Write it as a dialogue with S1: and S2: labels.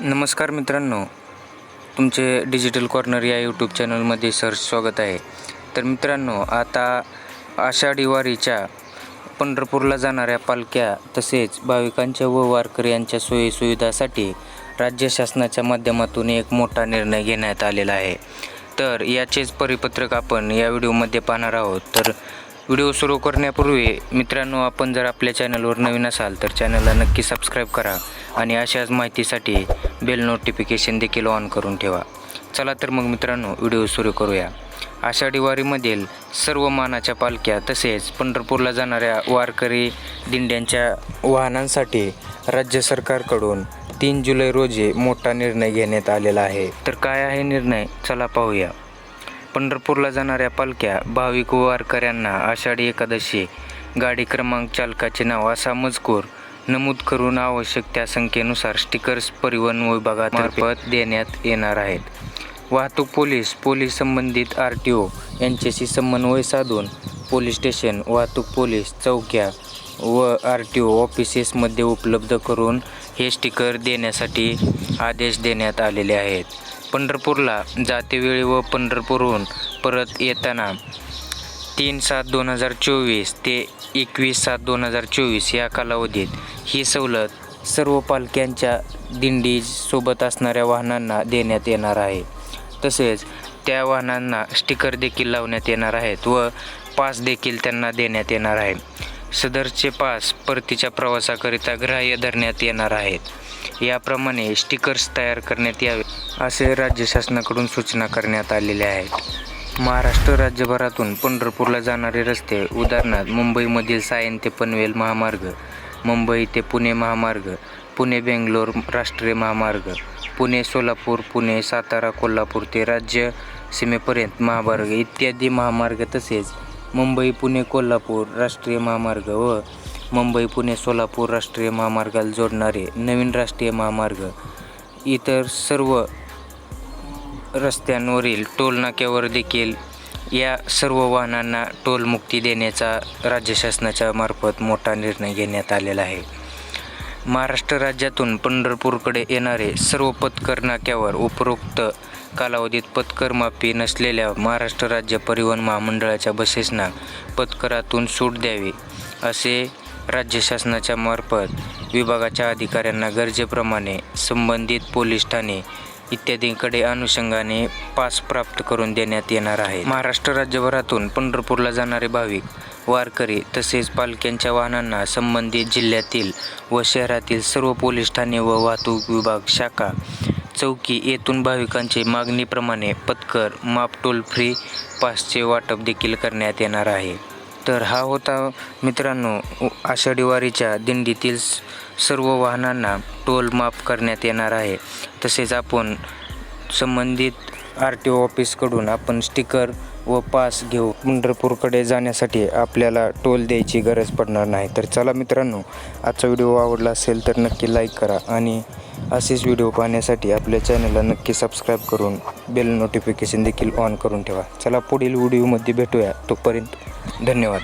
S1: नमस्कार मित्रांनो, तुमचे डिजिटल कॉर्नर या यूट्यूब चॅनलमध्ये स्वागत आहे. तर मित्रांनो, आता आषाढी वारीच्या पंढरपूरला जाणाऱ्या पालख्या तसेच भाविकांच्या व वारकरी यांच्या सोयीसुविधासाठी राज्य शासनाच्या माध्यमातून एक मोठा निर्णय घेण्यात आलेला आहे. तर याचेच परिपत्रक आपण या व्हिडिओमध्ये पाहणार आहोत. तर व्हिडिओ सुरू करण्यापूर्वी मित्रांनो, आपण जर आपल्या चॅनलवर नवीन असाल तर चॅनलला नक्की सबस्क्राईब करा आणि अशाच माहितीसाठी बेल नोटिफिकेशन देखील ऑन करून ठेवा. चला तर मग मित्रांनो, व्हिडिओ सुरू करूया. आषाढी वारीमधील सर्व मानाच्या पालख्या तसेच पंढरपूरला जाणाऱ्या वारकरी दिंड्यांच्या वाहनांसाठी राज्य सरकारकडून 3 जुलै रोजी मोठा निर्णय घेण्यात आलेला आहे. तर काय आहे निर्णय, चला पाहूया. पंढरपूरला जाणाऱ्या पालख्या भाविक व वारकऱ्यांना आषाढी एकादशी गाडी क्रमांक, चालकाचे नाव असा मजकूर नमूद करून आवश्यक त्या संख्येनुसार स्टिकर्स परिवहन विभागामार्फत देण्यात येणार आहेत. वाहतूक पोलीस संबंधित RTO यांच्याशी समन्वय साधून पोलीस स्टेशन, वाहतूक पोलीस चौक्या व RTO ऑफिसेसमध्ये उपलब्ध करून हे स्टिकर देण्यासाठी आदेश देण्यात आलेले आहेत. पंढरपूरला जातेवेळी व पंढरपूरहून परत येताना 3/7/2024 ते 21/7/2024 या कालावधीत ही सवलत सर्व पालख्यांच्या दिंडी सोबत असणाऱ्या वाहनांना देण्यात येणार आहे. तसेच त्या वाहनांना स्टिकर देखील लावण्यात येणार आहेत व पास देखील त्यांना देण्यात येणार आहे. सदरचे पास परतीच्या प्रवासाकरिता ग्राह्य धरण्यात येणार आहेत. याप्रमाणे स्टिकर्स तयार करण्यात यावे असे राज्य शासनाकडून सूचना करण्यात आलेल्या आहेत. महाराष्ट्र राज्यभरातून पंढरपूरला जाणारे रस्ते, उदाहरणार्थ मुंबईमधील सायन ते पनवेल महामार्ग, मुंबई ते पुणे महामार्ग, पुणे बेंगलोर राष्ट्रीय महामार्ग, पुणे सोलापूर, पुणे सातारा कोल्हापूर ते राज्य सीमेपर्यंत महामार्ग इत्यादी महामार्ग, तसेच मुंबई पुणे कोल्हापूर राष्ट्रीय महामार्ग व मुंबई पुणे सोलापूर राष्ट्रीय महामार्गाला जोडणारे नवीन राष्ट्रीय महामार्ग, इतर सर्व रस्त्यांवरील टोल नाक्यावर देखील या सर्व वाहनांना टोलमुक्ती देण्याचा राज्य शासनाच्या मार्फत मोठा निर्णय घेण्यात आलेला आहे. महाराष्ट्र राज्यातून पंढरपूरकडे येणारे सर्व पथकर नाक्यावर उपरोक्त कालावधीत पथकर माफी नसलेल्या महाराष्ट्र राज्य परिवहन महामंडळाच्या बसेसना पथकरातून सूट द्यावी असे राज्य शासनाच्या मार्फत विभागाच्या अधिकाऱ्यांना गरजेप्रमाणे संबंधित पोलीस ठाणे इत्यादींकडे अनुषंगाने पास प्राप्त करून देण्यात येणार आहे. महाराष्ट्र राज्यभरातून पंढरपूरला जाणारे भाविक, वारकरी तसेच पालख्यांच्या वाहनांना संबंधित जिल्ह्यातील व शहरातील सर्व पोलीस ठाणे व वाहतूक विभाग शाखा चौकी येथून भाविकांची मागणीप्रमाणे पथकर माफ टोल फ्री पासचे वाटप देखील करण्यात येणार आहे. तर हा होता मित्रांनो आषाढी वारीच्या दिंडीतील सर्व वाहनांना टोल माफ करण्यात येणार आहे. तसेच आपण संबंधित RTO ऑफिसकडून आपण स्टिकर व पास घेऊ. पंढरपूरकडे जाण्यासाठी आपल्याला टोल द्यायची गरज पडणार नाही. तर चला मित्रांनो, आजचा व्हिडिओ आवडला असेल तर नक्की लाईक करा आणि असेच व्हिडिओ पाहण्यासाठी आपल्या चॅनलला नक्की सबस्क्राईब करून बेल नोटिफिकेशन देखील ऑन करून ठेवा. चला पुढील व्हिडिओमध्ये भेटूया. तोपर्यंत धन्यवाद.